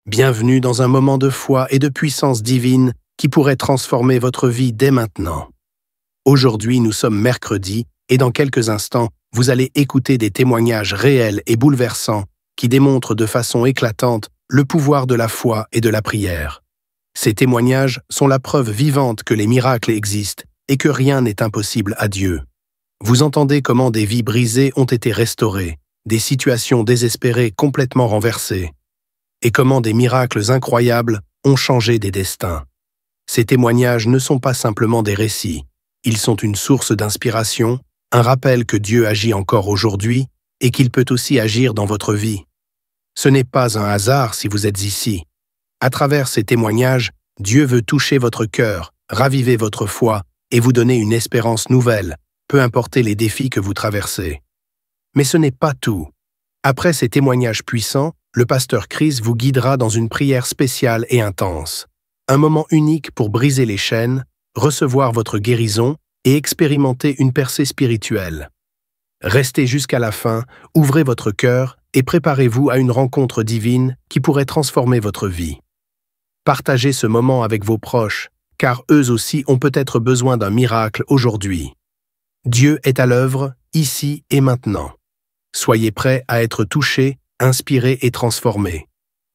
Bienvenue dans un moment de foi et de puissance divine qui pourrait transformer votre vie dès maintenant. Aujourd'hui, nous sommes mercredi et dans quelques instants, vous allez écouter des témoignages réels et bouleversants qui démontrent de façon éclatante le pouvoir de la foi et de la prière. Ces témoignages sont la preuve vivante que les miracles existent et que rien n'est impossible à Dieu. Vous entendez comment des vies brisées ont été restaurées, des situations désespérées complètement renversées, et comment des miracles incroyables ont changé des destins. Ces témoignages ne sont pas simplement des récits, ils sont une source d'inspiration, un rappel que Dieu agit encore aujourd'hui et qu'il peut aussi agir dans votre vie. Ce n'est pas un hasard si vous êtes ici. À travers ces témoignages, Dieu veut toucher votre cœur, raviver votre foi et vous donner une espérance nouvelle, peu importe les défis que vous traversez. Mais ce n'est pas tout. Après ces témoignages puissants, le pasteur Chris vous guidera dans une prière spéciale et intense. Un moment unique pour briser les chaînes, recevoir votre guérison et expérimenter une percée spirituelle. Restez jusqu'à la fin, ouvrez votre cœur et préparez-vous à une rencontre divine qui pourrait transformer votre vie. Partagez ce moment avec vos proches, car eux aussi ont peut-être besoin d'un miracle aujourd'hui. Dieu est à l'œuvre, ici et maintenant. Soyez prêts à être touchés, inspirés et transformés.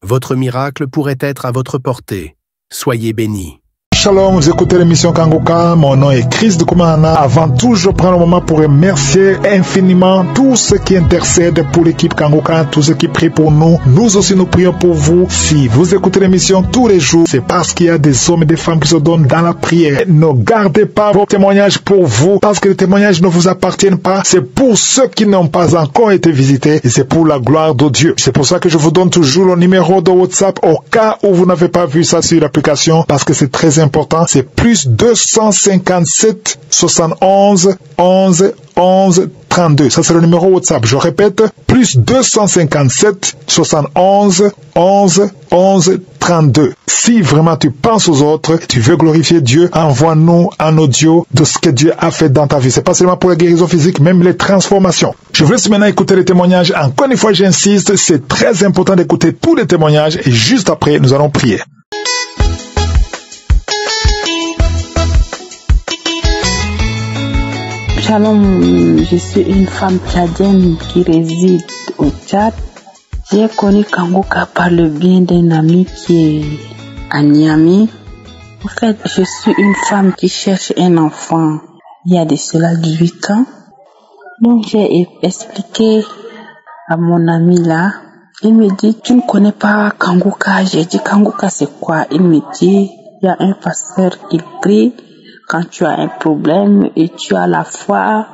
Votre miracle pourrait être à votre portée. Soyez bénis. Shalom, vous écoutez l'émission Kanguka, mon nom est Chris de Koumana. Avant tout, je prends le moment pour remercier infiniment tous ceux qui intercèdent pour l'équipe Kanguka, tous ceux qui prient pour nous. Nous aussi, nous prions pour vous. Si vous écoutez l'émission tous les jours, c'est parce qu'il y a des hommes et des femmes qui se donnent dans la prière. Ne gardez pas vos témoignages pour vous, parce que les témoignages ne vous appartiennent pas. C'est pour ceux qui n'ont pas encore été visités et c'est pour la gloire de Dieu. C'est pour ça que je vous donne toujours le numéro de WhatsApp au cas où vous n'avez pas vu ça sur l'application, parce que c'est très important. C'est plus 257 71 11 11 32. Ça, c'est le numéro WhatsApp. Je répète, plus 257 71 11 11 32. Si vraiment tu penses aux autres, tu veux glorifier Dieu, envoie-nous un audio de ce que Dieu a fait dans ta vie. C'est pas seulement pour la guérison physique, même les transformations. Je vous laisse maintenant écouter les témoignages. Encore une fois, j'insiste, c'est très important d'écouter tous les témoignages et juste après, nous allons prier. Shalom, je suis une femme tchadienne qui réside au Tchad. J'ai connu Kanguka par le bien d'un ami qui est à Niamey. En fait, je suis une femme qui cherche un enfant il y a de cela 18 ans. Donc j'ai expliqué à mon ami là. Il me dit, tu ne connais pas Kanguka? J'ai dit, Kanguka c'est quoi? Il me dit, il y a un pasteur qui prie. Quand tu as un problème et tu as la foi,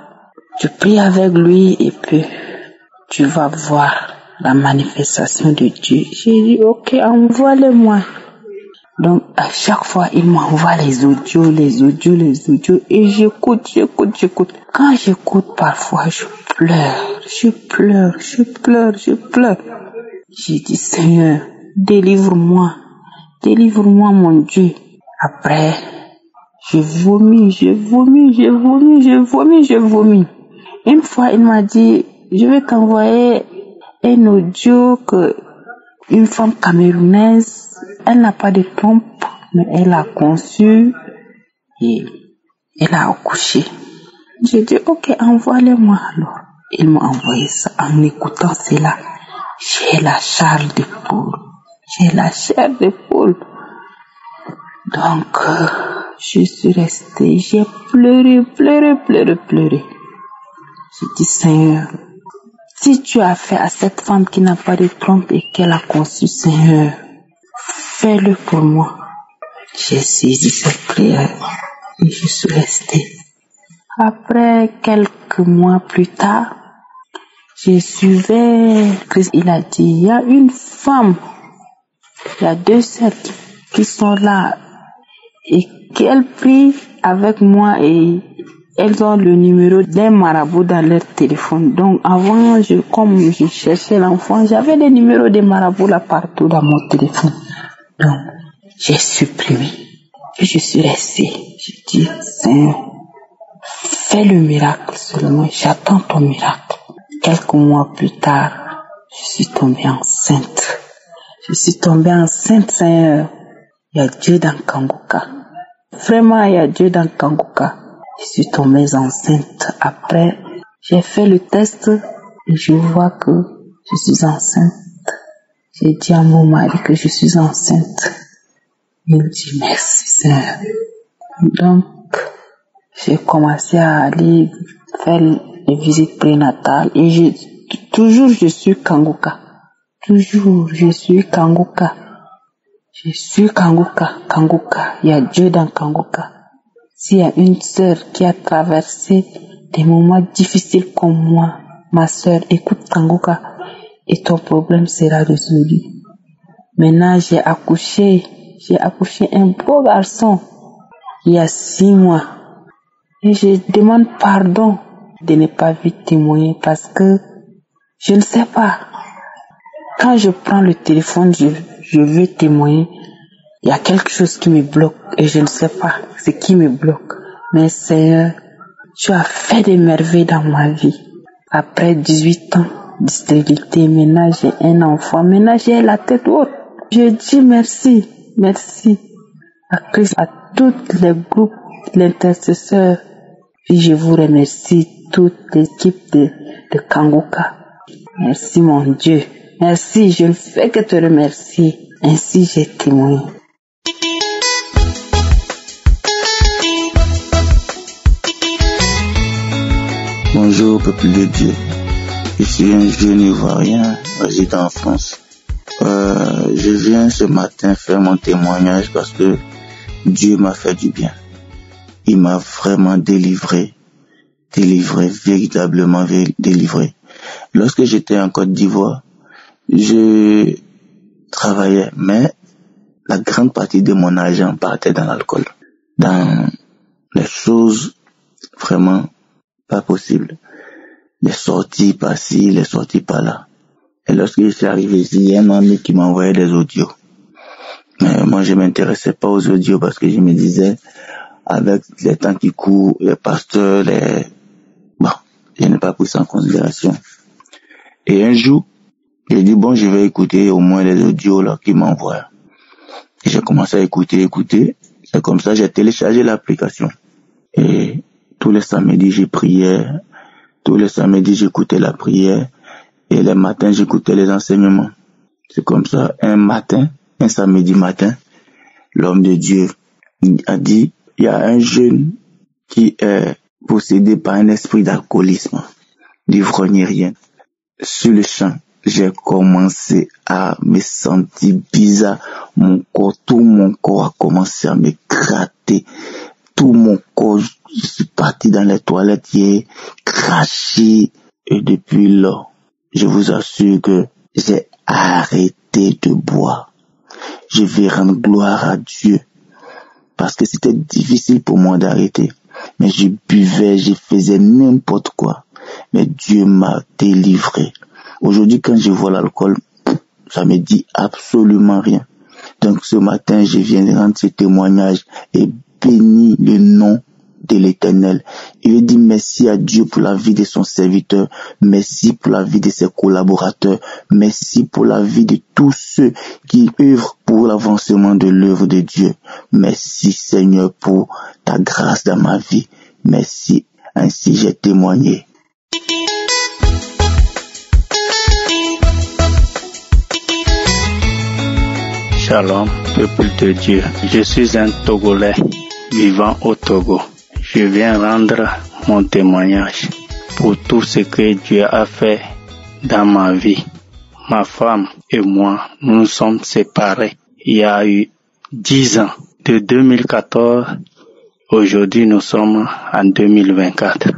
tu pries avec lui et puis tu vas voir la manifestation de Dieu. J'ai dit, ok, envoie-le-moi. Donc, à chaque fois, il m'envoie les audios et j'écoute. Quand j'écoute, parfois, je pleure. J'ai dit, Seigneur, délivre-moi, mon Dieu. Après, je vomis. Une fois, il m'a dit, je vais t'envoyer un audio que une femme camerounaise, elle n'a pas de trompe, mais elle a conçu et elle a accouché. J'ai dit, ok, envoie-le-moi alors. Il m'a envoyé ça. En écoutant cela, j'ai la chair de poule. Donc, je suis restée, j'ai pleuré. J'ai dit, Seigneur, si tu as fait à cette femme qui n'a pas de trompe et qu'elle a conçu, Seigneur, fais-le pour moi. J'ai saisi cette prière et je suis restée. Après quelques mois plus tard, je suivais, il a dit, il y a une femme, il y a 2 sœurs qui sont là et qu'elles prient avec moi et elles ont le numéro d'un marabout dans leur téléphone. Donc avant, comme je cherchais l'enfant, j'avais des numéros de marabouts là partout dans mon téléphone. Donc j'ai supprimé et je suis restée. J'ai dit, Seigneur, fais le miracle seulement, j'attends ton miracle. Quelques mois plus tard, je suis tombée enceinte. Je suis tombée enceinte, Seigneur. Il y a Dieu dans Kangoka. Vraiment, il y a Dieu dans Kangoka. Je suis tombée enceinte. Après, j'ai fait le test et je vois que je suis enceinte. J'ai dit à mon mari que je suis enceinte. Il me dit merci, Seigneur. Donc, j'ai commencé à aller faire les visites prénatales et je suis Kangoka. Toujours, je suis Kangoka. Je suis Kangoka. Kangoka. Il y a Dieu dans Kangoka. S'il y a une sœur qui a traversé des moments difficiles comme moi, ma sœur, écoute Kangoka et ton problème sera résolu. Maintenant, j'ai accouché un beau garçon il y a 6 mois. Et je demande pardon de ne pas vite témoigner parce que je ne sais pas. Quand je prends le téléphone, je veux témoigner. Il y a quelque chose qui me bloque et je ne sais pas ce qui me bloque. Mais Seigneur, tu as fait des merveilles dans ma vie. Après 18 ans de stérilité, maintenant j'ai un enfant. Maintenant j'ai la tête haute. Je dis merci, merci à Christ, à tous les groupes, l'intercesseur. Puis je vous remercie, toute l'équipe de Kangoka. Merci mon Dieu. Merci, je ne fais que te remercier. Ainsi j'ai témoigné. Bonjour peuple de Dieu. Je suis un jeune Ivoirien résidant en France. Je viens ce matin faire mon témoignage parce que Dieu m'a fait du bien. Il m'a vraiment délivré, véritablement délivré. Lorsque j'étais en Côte d'Ivoire, je travaillais, mais la grande partie de mon argent partait dans l'alcool, dans les choses vraiment pas possibles. Les sorties par-ci, les sorties par-là. Et lorsque je suis arrivé ici, il y a un ami qui m'envoyait des audios. Mais moi, je m'intéressais pas aux audios parce que je me disais, avec les temps qui courent, les pasteurs, je n'ai pas pris ça en considération. Et un jour, j'ai dit, je vais écouter au moins les audios là qu'il m'envoie. Et j'ai commencé à écouter. C'est comme ça, j'ai téléchargé l'application. Et tous les samedis, j'ai prié. Tous les samedis, j'écoutais la prière. Et les matins, j'écoutais les enseignements. C'est comme ça, un samedi matin, l'homme de Dieu a dit, il y a un jeune qui est possédé par un esprit d'alcoolisme, d'ivrognerie. Sur le champ, j'ai commencé à me sentir bizarre. Tout mon corps a commencé à me gratter. Tout mon corps, je suis parti dans les toilettes, j'ai craché. Et depuis là, je vous assure que j'ai arrêté de boire. Je vais rendre gloire à Dieu. Parce que c'était difficile pour moi d'arrêter. Mais je buvais, je faisais n'importe quoi. Mais Dieu m'a délivré. Aujourd'hui, quand je vois l'alcool, ça me dit absolument rien. Donc ce matin, je viens de rendre ce témoignage et bénis le nom de l'Éternel. Il dit merci à Dieu pour la vie de son serviteur, merci pour la vie de ses collaborateurs, merci pour la vie de tous ceux qui œuvrent pour l'avancement de l'œuvre de Dieu. Merci Seigneur pour ta grâce dans ma vie. Merci, ainsi j'ai témoigné. Shalom, peuple de Dieu. Je suis un Togolais vivant au Togo. Je viens rendre mon témoignage pour tout ce que Dieu a fait dans ma vie. Ma femme et moi, nous nous sommes séparés il y a eu 10 ans. De 2014, aujourd'hui nous sommes en 2024.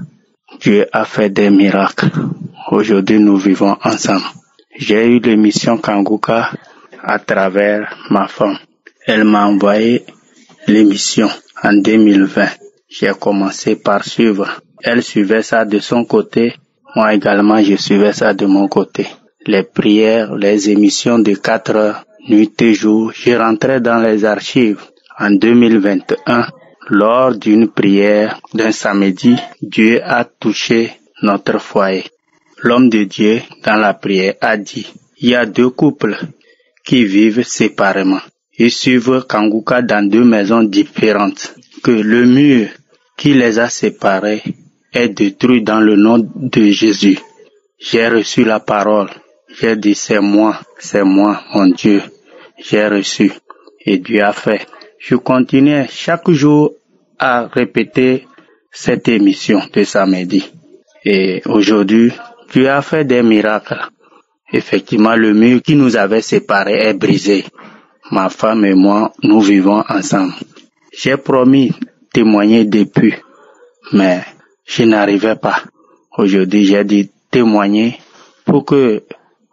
Dieu a fait des miracles. Aujourd'hui nous vivons ensemble. J'ai eu l'émission Kangoka à travers ma femme. Elle m'a envoyé l'émission en 2020. J'ai commencé par suivre. Elle suivait ça de son côté. Moi également, je suivais ça de mon côté. Les prières, les émissions de 4 heures, nuit et jour, je rentrais dans les archives. En 2021, lors d'une prière d'un samedi, Dieu a touché notre foyer. L'homme de Dieu, dans la prière, a dit, il y a 2 couples qui vivent séparément. Ils suivent Kanguka dans 2 maisons différentes. Que le mur qui les a séparés est détruit dans le nom de Jésus. J'ai reçu la parole. J'ai dit c'est moi, mon Dieu. J'ai reçu et Dieu a fait. Je continuais chaque jour à répéter cette émission de samedi. Et aujourd'hui, Dieu a fait des miracles. Effectivement, le mur qui nous avait séparés est brisé. Ma femme et moi, nous vivons ensemble. J'ai promis de témoigner depuis, mais je n'arrivais pas. Aujourd'hui, j'ai dit témoigner pour que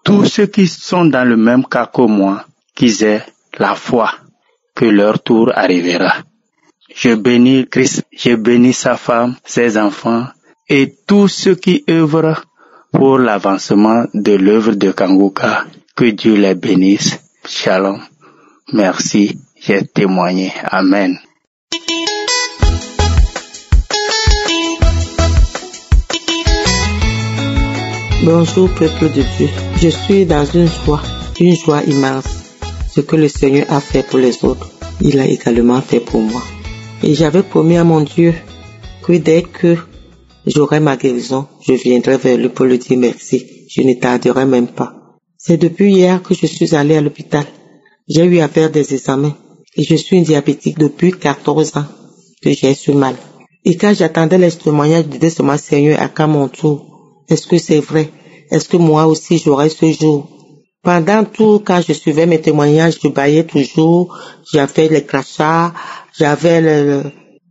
tous ceux qui sont dans le même cas que moi, qu'ils aient la foi que leur tour arrivera. Je bénis Christ, je bénis sa femme, ses enfants et tous ceux qui œuvrent pour l'avancement de l'œuvre de Kanguka. Que Dieu les bénisse. Shalom. Merci. J'ai témoigné. Amen. Bonjour peuple de Dieu. Je suis dans une joie immense. Ce que le Seigneur a fait pour les autres, il a également fait pour moi. Et j'avais promis à mon Dieu que dès que j'aurai ma guérison, je viendrai vers lui pour lui dire merci. Je ne tarderai même pas. C'est depuis hier que je suis allée à l'hôpital. J'ai eu à faire des examens. Et je suis une diabétique depuis 14 ans que j'ai ce mal. Et quand j'attendais les témoignages, je disais seulement Seigneur, à quand mon tour? Est-ce que c'est vrai? Est-ce que moi aussi j'aurai ce jour? Pendant tout, quand je suivais mes témoignages, je baillais toujours, j'avais les crachats, j'avais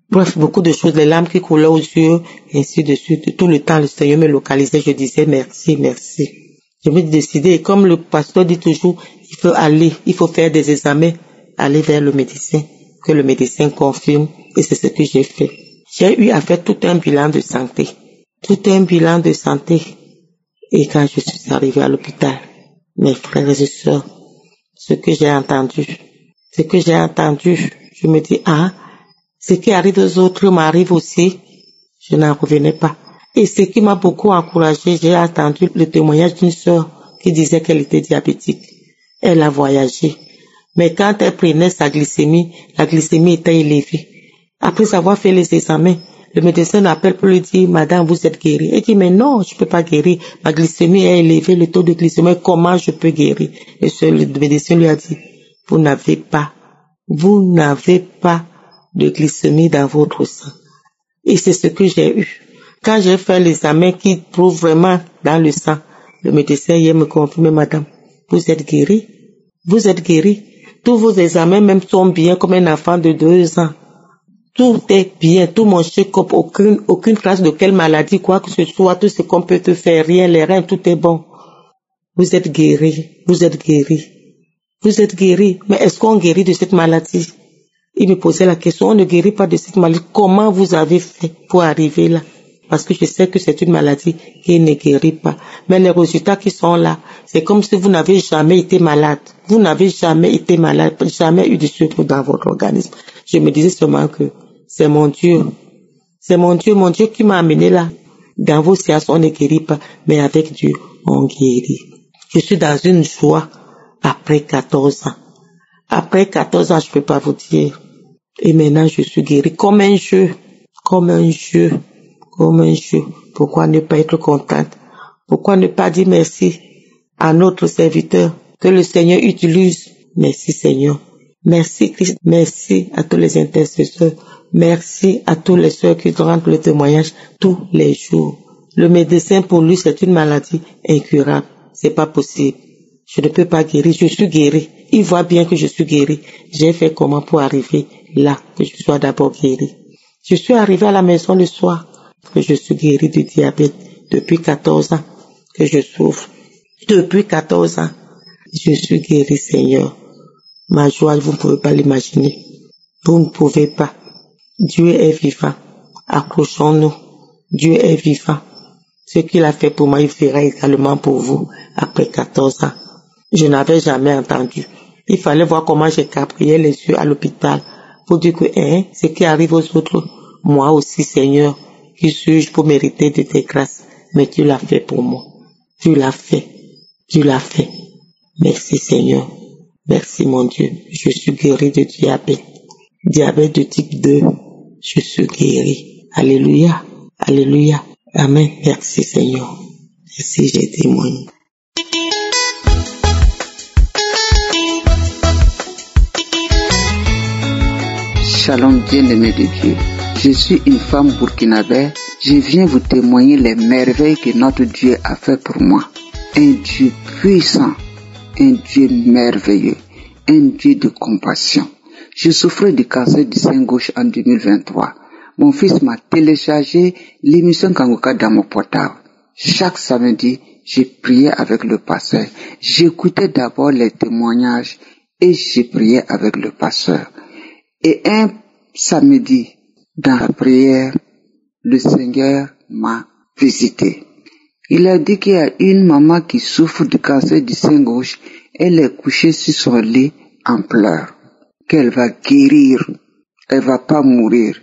bref, beaucoup de choses, les larmes qui coulaient aux yeux, et ainsi de suite. Tout le temps, le Seigneur me localisait, je disais merci, merci. Je me décidais, et comme le pasteur dit toujours, il faut faire des examens, aller vers le médecin, que le médecin confirme, et c'est ce que j'ai fait. J'ai eu à faire tout un bilan de santé. Et quand je suis arrivée à l'hôpital, mes frères et sœurs, ce que j'ai entendu, je me dis, ce qui arrive aux autres m'arrive aussi, je n'en revenais pas. Et ce qui m'a beaucoup encouragée, j'ai entendu le témoignage d'une sœur qui disait qu'elle était diabétique. Elle a voyagé. Mais quand elle prenait sa glycémie, la glycémie était élevée. Après avoir fait les examens, le médecin l'appelle pour lui dire, madame, vous êtes guérie. Elle dit, mais non, je peux pas guérir. Ma glycémie est élevée, le taux de glycémie, comment je peux guérir? Et le médecin lui a dit, vous n'avez pas de glycémie dans votre sang. Et c'est ce que j'ai eu. Quand j'ai fait l'examen qui prouve vraiment dans le sang, le médecin hier me confirme, madame, vous êtes guérie. Tous vos examens même sont bien comme un enfant de 2 ans. Tout est bien, tout mon check-up, aucune trace de quelle maladie, quoi que ce soit, tout ce qu'on peut te faire, rien, les reins, tout est bon. Vous êtes guéri. Mais est-ce qu'on guérit de cette maladie? Il me posait la question, on ne guérit pas de cette maladie. Comment vous avez fait pour arriver là? Parce que je sais que c'est une maladie qui ne guérit pas. Mais les résultats qui sont là, c'est comme si vous n'avez jamais été malade. Jamais eu de sucre dans votre organisme. Je me disais seulement que c'est mon Dieu qui m'a amené là. Dans vos séances, on ne guérit pas, mais avec Dieu, on guérit. Je suis dans une joie après 14 ans. Après 14 ans, je peux pas vous dire. Et maintenant, je suis guérie comme un jeu. Pourquoi ne pas être contente? Pourquoi ne pas dire merci à notre serviteur que le Seigneur utilise? Merci Seigneur. Merci Christ. Merci à tous les intercesseurs. Merci à tous les sœurs qui rendent le témoignage tous les jours. Le médecin, pour lui, c'est une maladie incurable. C'est pas possible. Je ne peux pas guérir. Je suis guérie. Il voit bien que je suis guérie. J'ai fait comment pour arriver là, que je sois d'abord guérie. Je suis arrivée à la maison le soir, que je suis guérie du diabète depuis 14 ans, que je souffre. Depuis 14 ans, je suis guérie, Seigneur. Ma joie, vous ne pouvez pas l'imaginer. Vous ne pouvez pas. Dieu est vivant. Accrochons-nous. Dieu est vivant. Ce qu'il a fait pour moi, il fera également pour vous après 14 ans. Je n'avais jamais entendu. Il fallait voir comment j'ai caprié les yeux à l'hôpital pour dire que ce qui arrive aux autres, moi aussi, Seigneur, qui suis-je pour mériter de tes grâces? Mais tu l'as fait pour moi. Tu l'as fait. Merci, Seigneur. Merci mon Dieu, je suis guéri de diabète. Diabète de type 2, je suis guéri. Alléluia, alléluia, amen. Merci Seigneur. Merci, j'ai témoigné. Shalom bien-aimé de Dieu. Je suis une femme burkinabé. Je viens vous témoigner les merveilles que notre Dieu a fait pour moi. Un Dieu puissant, un Dieu merveilleux, un Dieu de compassion. Je souffrais du cancer du sein gauche en 2023. Mon fils m'a téléchargé l'émission Kangoka dans mon portable. Chaque samedi, je priais avec le pasteur. J'écoutais d'abord les témoignages et je priais avec le pasteur. Et un samedi, dans la prière, le Seigneur m'a visité. Il a dit qu'il y a une maman qui souffre du cancer du sein gauche. Elle est couchée sur son lit en pleurs. Qu'elle va guérir. Elle va pas mourir.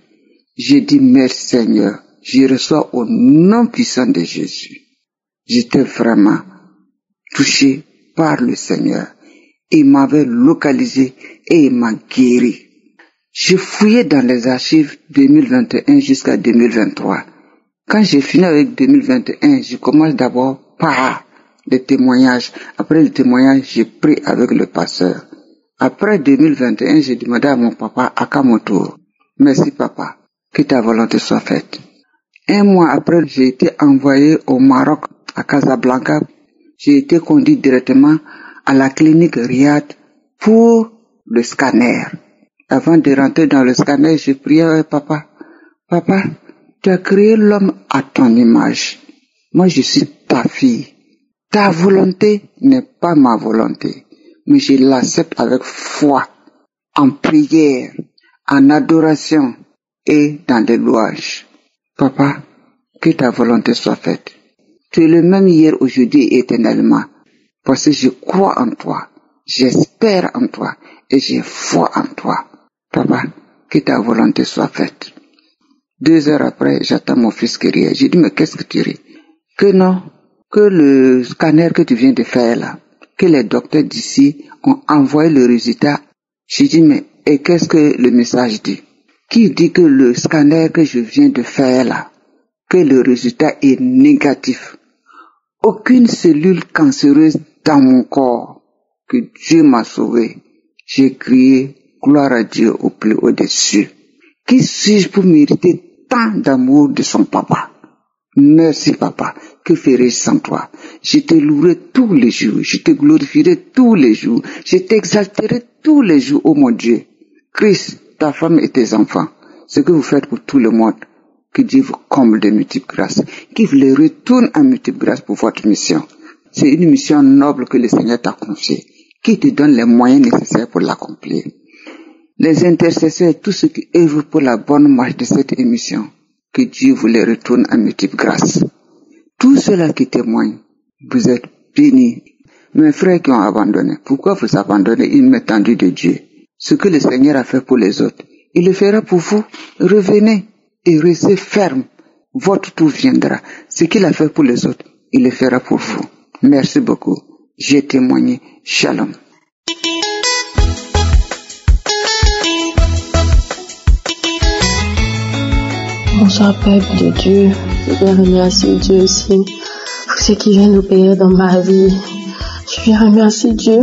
J'ai dit merci Seigneur. Je reçois au nom puissant de Jésus. J'étais vraiment touché par le Seigneur. Il m'avait localisé et il m'a guéri. Je fouillais dans les archives 2021 jusqu'à 2023. Quand j'ai fini avec 2021, je commence d'abord par les témoignages. Après le témoignage, j'ai prié avec le pasteur. Après 2021, j'ai demandé à mon papa, à mon tour, merci papa, que ta volonté soit faite. Un mois après, j'ai été envoyé au Maroc, à Casablanca. J'ai été conduit directement à la clinique Riyad pour le scanner. Avant de rentrer dans le scanner, j'ai prié, papa, tu as créé l'homme à ton image. Moi, je suis ta fille. Ta volonté n'est pas ma volonté, mais je l'accepte avec foi, en prière, en adoration et dans des louanges. Papa, que ta volonté soit faite. Tu es le même hier, aujourd'hui et éternellement, parce que je crois en toi, j'espère en toi et j'ai foi en toi. Papa, que ta volonté soit faite. 2 heures après, j'attends mon fils qui rit. J'ai dit, mais qu'est-ce que tu ris? Que non, que le scanner que tu viens de faire là, que les docteurs d'ici ont envoyé le résultat. J'ai dit, mais et qu'est-ce que le message dit? Qui dit que le scanner que je viens de faire là, que le résultat est négatif? Aucune cellule cancéreuse dans mon corps, que Dieu m'a sauvé. J'ai crié, gloire à Dieu au plus au-dessus. Qui suis-je pour mériter tant d'amour de son papa? Merci papa, que ferais-je sans toi? Je te louerai tous les jours, je te glorifierai tous les jours, je t'exalterai tous les jours, ô mon Dieu. Christ, ta femme et tes enfants, ce que vous faites pour tout le monde, que Dieu vous comble de multiples grâces, qu'il vous les retourne en multiples grâces pour votre mission. C'est une mission noble que le Seigneur t'a confiée, qui te donne les moyens nécessaires pour l'accomplir. Les intercesseurs, tous ceux qui œuvrent pour la bonne marche de cette émission, que Dieu vous les retourne en multiples grâces. Tous ceux-là qui témoignent, vous êtes bénis. Mes frères qui ont abandonné, pourquoi vous abandonnez une main tendue de Dieu? Ce que le Seigneur a fait pour les autres, il le fera pour vous. Revenez et restez ferme. Votre tour viendra. Ce qu'il a fait pour les autres, il le fera pour vous. Merci beaucoup. J'ai témoigné. Shalom. Bonsoir peuple de Dieu, je viens remercier Dieu aussi pour ce qu'il vient d'opérer dans ma vie. Je viens remercier Dieu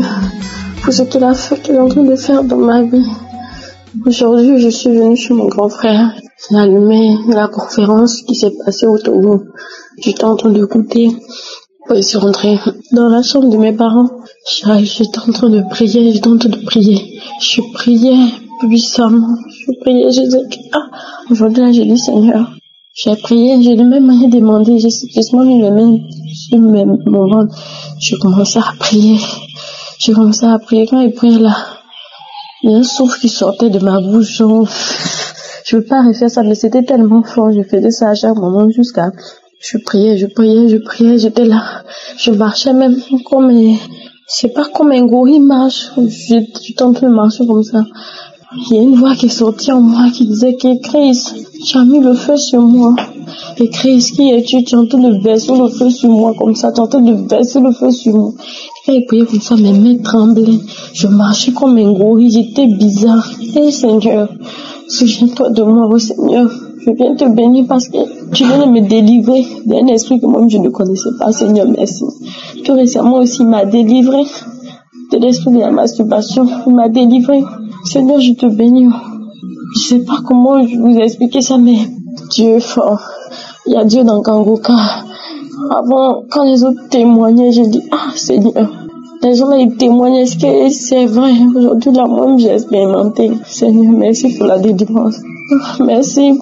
pour ce qu'il a fait, qu'il est en train de faire dans ma vie. Aujourd'hui, je suis venue chez mon grand frère. J'ai allumé la conférence qui s'est passée au Togo. J'étais en train d'écouter. Puis je suis rentrée dans la chambre de mes parents. J'étais en train de prier, Je priais puissamment. Je priais, je disais, aujourd'hui là, j'ai dit Seigneur. J'ai prié, j'ai même rien demandé, j'ai simplement mis les mains sur mon ventre. J'ai commencé à prier. Quand il priait là, il y a un souffle qui sortait de ma bouche. Je veux pas refaire ça, mais c'était tellement fort. Je faisais ça à chaque moment jusqu'à... Je priais, j'étais là. Je marchais même comme... C'est pas comme un gorille marche. J'étais en train de marcher comme ça. Il y a une voix qui est sortie en moi qui disait que Christ, tu as mis le feu sur moi. Et Christ, qui es-tu? Tu es en train de verser le feu sur moi comme ça. Tu es en train de verser le feu sur moi. J'ai prié comme ça, mes mains tremblaient. Je marchais comme un gorille, j'étais bizarre. Et Seigneur, souviens-toi de moi, oh Seigneur. Je viens te bénir parce que tu viens de me délivrer d'un esprit que moi je ne connaissais pas. Seigneur, merci. Tout récemment aussi, il m'a délivré de l'esprit de la masturbation. Il m'a délivré. Seigneur, je te bénis. Je sais pas comment vous expliquer ça, mais Dieu est fort. Il y a Dieu dans Kangoka. Avant, quand les autres témoignaient, j'ai dit, ah Seigneur, les gens ils témoignaient, est-ce que c'est vrai? Aujourd'hui, là, moi, j'ai expérimenté. Seigneur, merci pour la délivrance. Merci.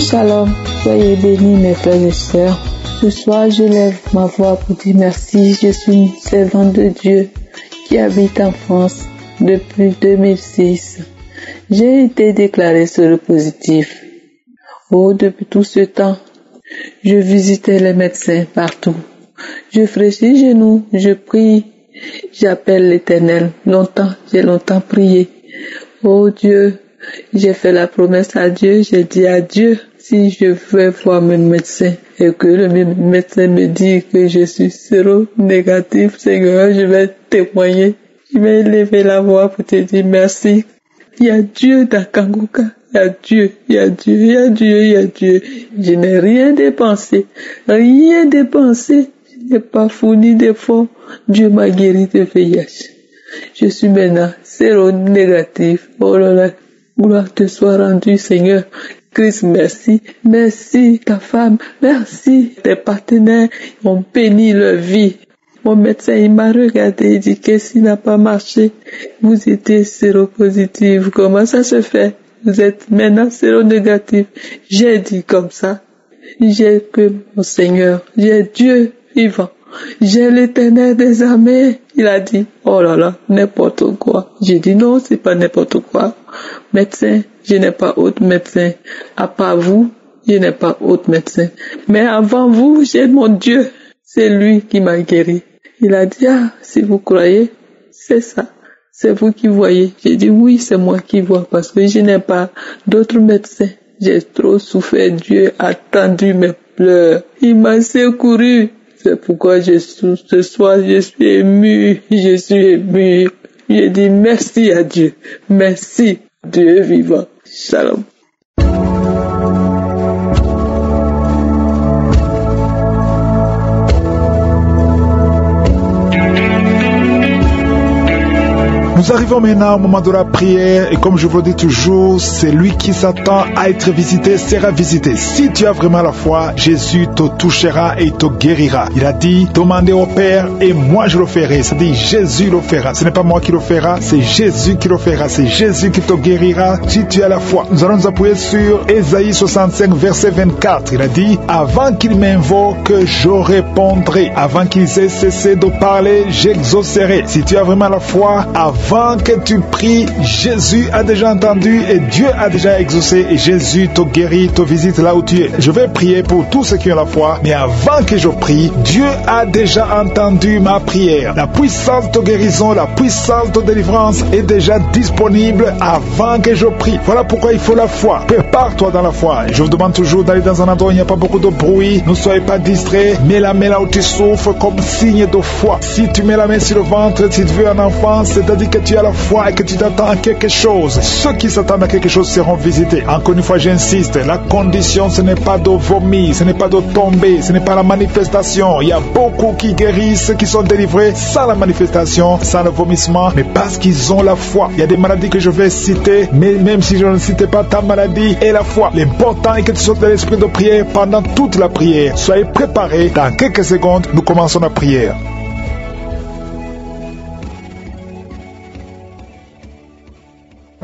Shalom, soyez bénis mes frères et sœurs. Ce soir, je lève ma voix pour dire merci. Je suis une servante de Dieu qui habite en France depuis 2006. J'ai été déclarée séropositive. Oh, depuis tout ce temps, je visitais les médecins partout. Je fléchis les genoux, je prie, j'appelle l'Éternel. J'ai longtemps prié. Oh Dieu, j'ai fait la promesse à Dieu, j'ai dit à Dieu, si je vais voir mon médecin et que le médecin me dit que je suis séronégatif, Seigneur, je vais témoigner. Je vais élever la voix pour te dire merci. Il y a Dieu dans Kangoka. Il y a Dieu, il y a Dieu, il y a Dieu, il y a Dieu. Je n'ai rien dépensé. Rien dépensé. Je n'ai pas fourni d'efforts. Dieu m'a guéri de VIH. Je suis maintenant séronégatif. Oh là là. Gloire te soit rendue, Seigneur. Christ, merci. Merci, ta femme. Merci, tes partenaires ont béni leur vie. Mon médecin, il m'a regardé, il dit que s'il n'a pas marché, vous étiez séropositif. Comment ça se fait? Vous êtes maintenant séronégatif. J'ai dit comme ça. J'ai que mon Seigneur. J'ai Dieu vivant. J'ai l'Éternel des armées. Il a dit, oh là là, n'importe quoi. J'ai dit non, c'est pas n'importe quoi. Médecin, je n'ai pas autre médecin. À part vous, je n'ai pas autre médecin. Mais avant vous, j'ai mon Dieu. C'est lui qui m'a guéri. Il a dit, ah, si vous croyez, c'est ça. C'est vous qui voyez. J'ai dit, oui, c'est moi qui vois parce que je n'ai pas d'autres médecins. J'ai trop souffert. Dieu a entendu mes pleurs. Il m'a secouru. C'est pourquoi ce soir, je suis ému. Je suis ému. J'ai dit merci à Dieu. Merci, Dieu vivant. Shalom. Nous arrivons maintenant au moment de la prière et comme je vous le dis toujours, celui qui s'attend à être visité sera visité. Si tu as vraiment la foi, Jésus te touchera et te guérira. Il a dit, demandez au Père et moi je le ferai. C'est-à-dire Jésus le fera. Ce n'est pas moi qui le fera, c'est Jésus qui le fera. C'est Jésus qui te guérira si tu as la foi. Nous allons nous appuyer sur Ésaïe 65 verset 24. Il a dit, avant qu'il m'invoque, je répondrai. Avant qu'ils aient cessé de parler, j'exaucerai. Si tu as vraiment la foi, avant que tu pries, Jésus a déjà entendu et Dieu a déjà exaucé et Jésus te guérit, te visite là où tu es. Je vais prier pour tous ceux qui ont la foi, mais avant que je prie, Dieu a déjà entendu ma prière. La puissance de guérison, la puissance de délivrance est déjà disponible avant que je prie. Voilà pourquoi il faut la foi. Prépare-toi dans la foi. Je vous demande toujours d'aller dans un endroit où il n'y a pas beaucoup de bruit. Ne soyez pas distraits. Mets la main là où tu souffres comme signe de foi. Si tu mets la main sur le ventre, si tu veux un enfant, c'est-à-dire que tu as la foi et que tu t'attends à quelque chose. Ceux qui s'attendent à quelque chose seront visités. Encore une fois, j'insiste, la condition, ce n'est pas de vomir, ce n'est pas de tomber, ce n'est pas la manifestation. Il y a beaucoup qui guérissent, qui sont délivrés sans la manifestation, sans le vomissement, mais parce qu'ils ont la foi. Il y a des maladies que je vais citer, mais même si je ne citais pas ta maladie et la foi, l'important est que tu sois dans l'esprit de prière pendant toute la prière. Soyez préparés. Dans quelques secondes, nous commençons la prière.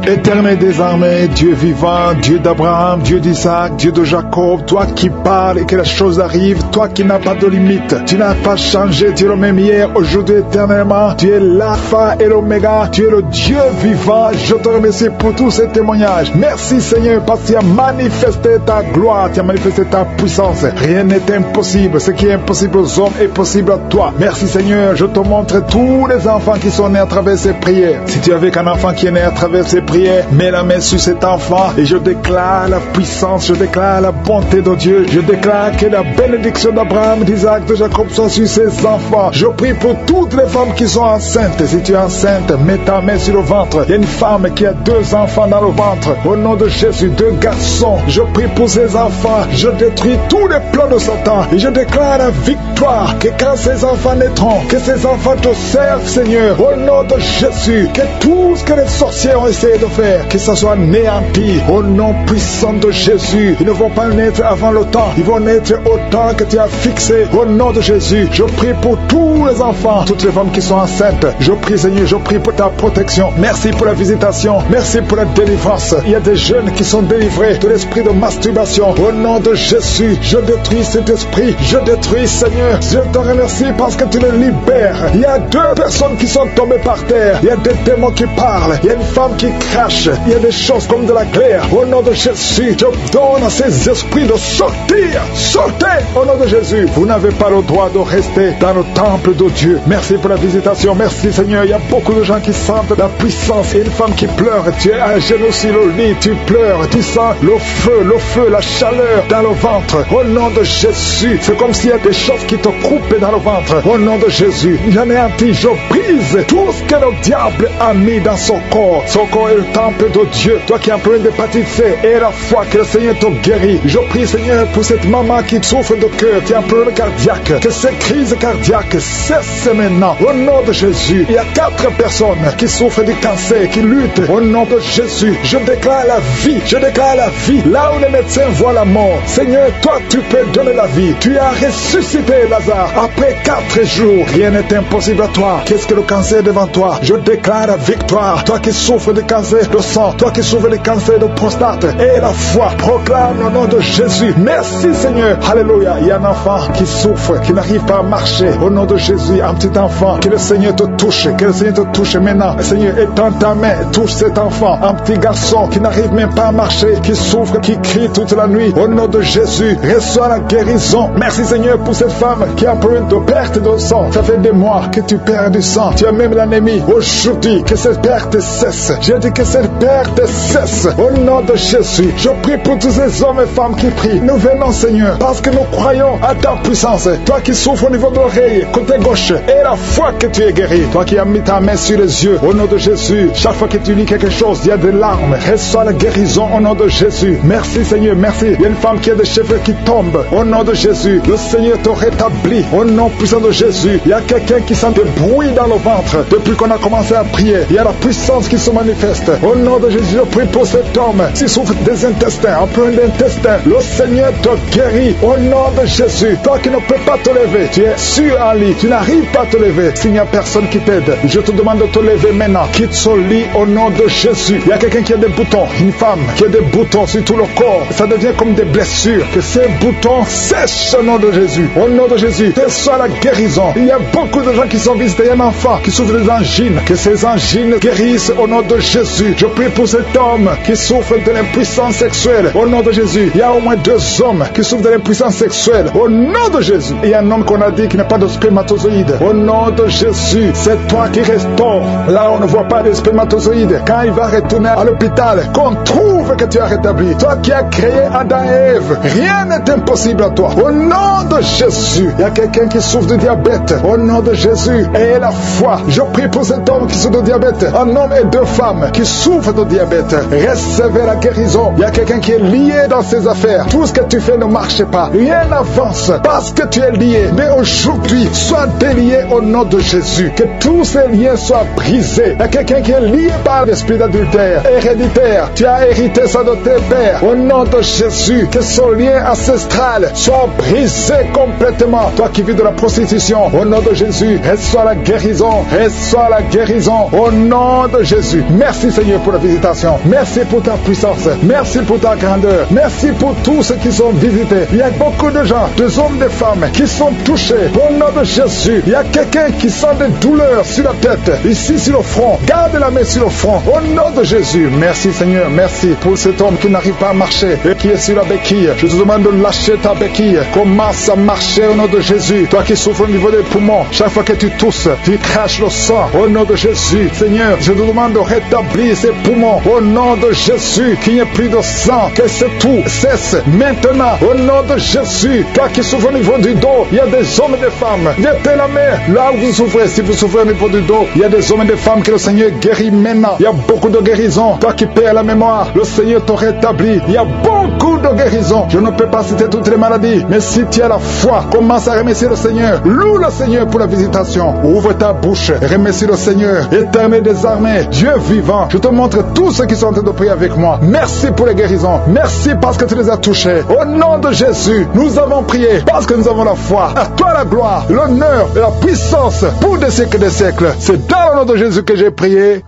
Éternel des armées, Dieu vivant, Dieu d'Abraham, Dieu d'Isaac, Dieu de Jacob, toi qui parles et que la chose arrive, toi qui n'as pas de limite, tu n'as pas changé, tu es le même hier, aujourd'hui, éternellement, tu es l'alpha et l'oméga, tu es le Dieu vivant. Je te remercie pour tous ces témoignages. Merci Seigneur parce que tu as manifesté ta gloire, tu as manifesté ta puissance. Rien n'est impossible, ce qui est impossible aux hommes est possible à toi. Merci Seigneur, je te montre tous les enfants qui sont nés à travers ces prières. Si tu avais qu'un enfant qui est né à travers ces prières, prière. Mets la main sur cet enfant et je déclare la puissance, je déclare la bonté de Dieu. Je déclare que la bénédiction d'Abraham, d'Isaac, de Jacob soit sur ses enfants. Je prie pour toutes les femmes qui sont enceintes. Si tu es enceinte, mets ta main sur le ventre. Il y a une femme qui a 2 enfants dans le ventre. Au nom de Jésus, 2 garçons. Je prie pour ces enfants. Je détruis tous les plans de Satan et je déclare la victoire. Que quand ces enfants naîtront, que ces enfants te servent, Seigneur. Au nom de Jésus, que tout ce que les sorciers ont essayé de faire, que ça soit néanti. Au nom puissant de Jésus, ils ne vont pas naître avant le temps. Ils vont naître au temps que tu as fixé. Au nom de Jésus, je prie pour tous les enfants, toutes les femmes qui sont enceintes. Je prie, Seigneur, je prie pour ta protection. Merci pour la visitation. Merci pour la délivrance. Il y a des jeunes qui sont délivrés de l'esprit de masturbation. Au nom de Jésus, je détruis cet esprit. Je détruis, Seigneur. Je te remercie parce que tu les libères. Il y a 2 personnes qui sont tombées par terre. Il y a des démons qui parlent. Il y a une femme qui crache. Il y a des choses comme de la glaire. Au nom de Jésus, je donne à ces esprits de sortir. Sortez au nom de Jésus. Vous n'avez pas le droit de rester dans le temple de Dieu. Merci pour la visitation. Merci, Seigneur. Il y a beaucoup de gens qui sentent la puissance. Et une femme qui pleure. Tu es à genoux sur le lit. Tu pleures. Tu sens le feu, la chaleur dans le ventre. Au nom de Jésus. C'est comme s'il y a des choses qui te coupent dans le ventre. Au nom de Jésus. J'anéantis, je brise tout ce que le diable a mis dans son corps. Son corps est le temple de Dieu. Toi qui es en plein d'hépatite C, et la foi que le Seigneur te guérit. Je prie, Seigneur, pour cette maman qui souffre de cœur, qui est en plein cardiaque. Que ces crises cardiaques cessent maintenant. Au nom de Jésus. Il y a 4 personnes qui souffrent du cancer, qui luttent. Au nom de Jésus. Je déclare la vie. Je déclare la vie. Là où les médecins voient la mort. Seigneur, toi, tu peux donner la vie. Tu as ressuscité Lazare. Après 4 jours, rien n'est impossible à toi. Qu'est-ce que le cancer devant toi? Je déclare la victoire. Toi qui souffres de cancer de sang, toi qui souffres de cancer de prostate, et la foi, proclame le nom de Jésus. Merci, Seigneur. Alléluia. Il y a un enfant qui souffre, qui n'arrive pas à marcher. Au nom de Jésus, un petit enfant, que le Seigneur te touche, que le Seigneur te touche maintenant. Seigneur, étends ta main, touche cet enfant, un petit garçon qui n'arrive même pas à marcher, qui souffre, qui crie toute la nuit. Au nom de Jésus, reçois la guérison. Merci, Seigneur, pour cette femme qui a un problème de perte de sang. Ça fait des mois que tu perds du sang. Tu as même l'anémie. Aujourd'hui, que cette perte cesse. J'ai dit que cette perte cesse. Au nom de Jésus, je prie pour tous ces hommes et femmes qui prient. Nous venons, Seigneur, parce que nous croyons à ta puissance. Toi qui souffres au niveau de l'oreille, côté gauche, et la foi que tu es guéri. Toi qui as mis ta main sur les yeux, au nom de Jésus, chaque fois que tu lis quelque chose, il y a des larmes. Reçois la guérison au nom de Jésus. Merci, Seigneur, merci. Il y a une femme qui a des cheveux qui tombent. Au nom de Jésus, le Seigneur te rétablit. Au nom puissant de Jésus, il y a quelqu'un qui sent des bruits dans le ventre. Depuis qu'on a commencé à prier, il y a la puissance qui se manifeste. Au nom de Jésus, je prie pour cet homme qui souffre des intestins, un peu d'intestin. Le Seigneur te guérit. Au nom de Jésus, toi qui ne peux pas te lever, tu es sur un lit, tu n'arrives pas à te lever. S'il n'y a personne qui t'aide, je te demande de te lever maintenant. Quitte ce lit au nom de Jésus. Il y a quelqu'un qui a des boutons, une femme qui a des boutons sur tout le corps. Ça devient comme des blessures. Que ces boutons sèchent au nom de Jésus. Au nom de Jésus, reçois la guérison. Il y a beaucoup de gens qui sont visités. Il y a un enfant qui souffre des angines. Que ces angines guérissent au nom de Jésus. Je prie pour cet homme qui souffre de l'impuissance sexuelle. Au nom de Jésus. Il y a au moins 2 hommes qui souffrent de l'impuissance sexuelle. Au nom de Jésus. Il y a un homme qu'on a dit qui n'a pas de spermatozoïdes. Au nom de Jésus. C'est toi qui restaure. Là, on ne voit pas de spermatozoïdes. Quand il va retourner à l'hôpital, qu'on trouve que tu as rétabli. Toi qui as créé Adam et Ève. Rien n'est impossible à toi. Au nom de Jésus. Il y a quelqu'un qui souffre de diabète. Au nom de Jésus. Et la foi. Je prie pour cet homme qui souffre de diabète. Un homme et 2 femmes qui souffrent de diabète. Recevez la guérison. Il y a quelqu'un qui est lié dans ses affaires. Tout ce que tu fais ne marche pas. Rien n'avance parce que tu es lié. Mais aujourd'hui, sois délié au nom de Jésus. Que tous ces liens soient brisés. Il y a quelqu'un qui est lié par l'esprit d'adultère héréditaire. Tu as hérité ça de tes pères. Au nom de Jésus, que ce lien ancestral soit brisé complètement. Toi qui vis de la prostitution, au nom de Jésus, reçois la guérison. Reçois la guérison au nom de Jésus. Merci, Seigneur, pour la visitation. Merci pour ta puissance. Merci pour ta grandeur. Merci pour tous ceux qui sont visités. Il y a beaucoup de gens, des hommes, des femmes qui sont touchés. Au nom de Jésus, il y a quelqu'un qui sent des douleurs sur la tête, ici sur le front. Garde la main sur le front. Au nom de Jésus. Merci, Seigneur. Merci pour cet homme qui n'arrive pas à marcher et qui est sur la béquille. Je te demande de lâcher ta béquille. Commence à marcher au nom de Jésus. Toi qui souffres au niveau des poumons, chaque fois que tu tousses, tu craches le sang. Au nom de Jésus. Seigneur, je te demande de rétablir rétablis ses poumons. Au nom de Jésus, qu'il n'y ait plus de sang, que ce tout cesse maintenant. Au nom de Jésus, toi qui souffres au niveau du dos, il y a des hommes et des femmes. Mettez la main là où vous souffrez. Si vous souffrez au niveau du dos, il y a des hommes et des femmes que le Seigneur guérit maintenant. Il y a beaucoup de guérisons. Toi qui perds la mémoire, le Seigneur te rétablit. Il y a beaucoup de guérisons. Je ne peux pas citer toutes les maladies, mais si tu as la foi, commence à remercier le Seigneur. Loue le Seigneur pour la visitation. Ouvre ta bouche et remercie le Seigneur. Éternel des armées, Dieu vivant, je te montre tous ceux qui sont en train de prier avec moi. Merci pour les guérisons. Merci parce que tu les as touchés. Au nom de Jésus, nous avons prié parce que nous avons la foi. À toi la gloire, l'honneur et la puissance pour des siècles et des siècles. C'est dans le nom de Jésus que j'ai prié.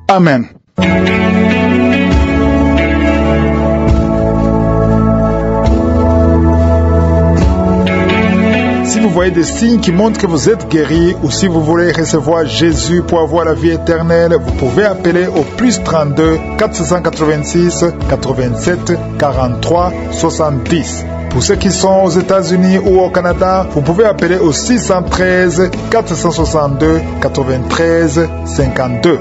Amen. Si vous voyez des signes qui montrent que vous êtes guéri, ou si vous voulez recevoir Jésus pour avoir la vie éternelle, vous pouvez appeler au plus 32 486 87 43 70. Pour ceux qui sont aux États-Unis ou au Canada, vous pouvez appeler au 613 462 93 52.